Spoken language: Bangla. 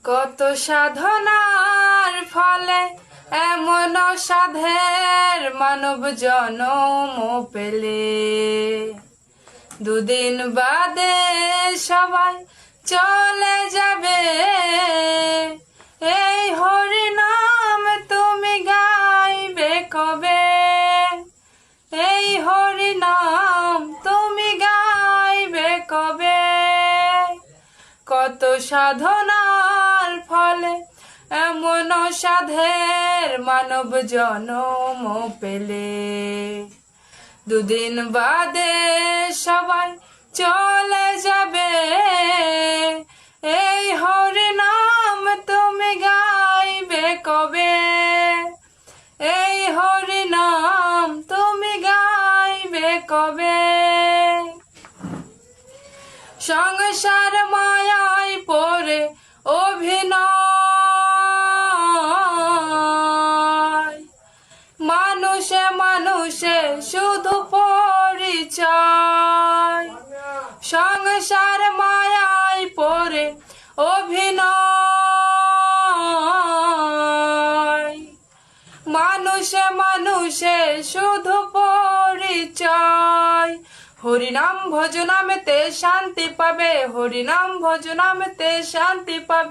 কত সাধনার ফলে এমন সাধের মানব জনম পেলে, দুদিন বাদে সবাই চলে যাবে। এই হরি নাম তুমি গাইবে কবে? এই হরি নাম তুমি গাইবে কবে? কত সাধনার ফলে এমন সাধের মানব জনম পেলে, দুদিন বাদে সবাই চলে যাবে। এই হরি নাম তুমি গাইবে কবে? এই হরি নাম তুমি গাইবে কবে? সংসার মায়ায় পড়ে অভিনয়, মানুষে মানুষে শুধু পরিচয়। সংসার মায়ায় পড়ে অভিনয়, মানুষে মানুষে শুধু পরিচয়। হরিনাম ভজনামেতে শান্তি পাবে, হরিনাম ভজনামেতে শান্তি পাবে।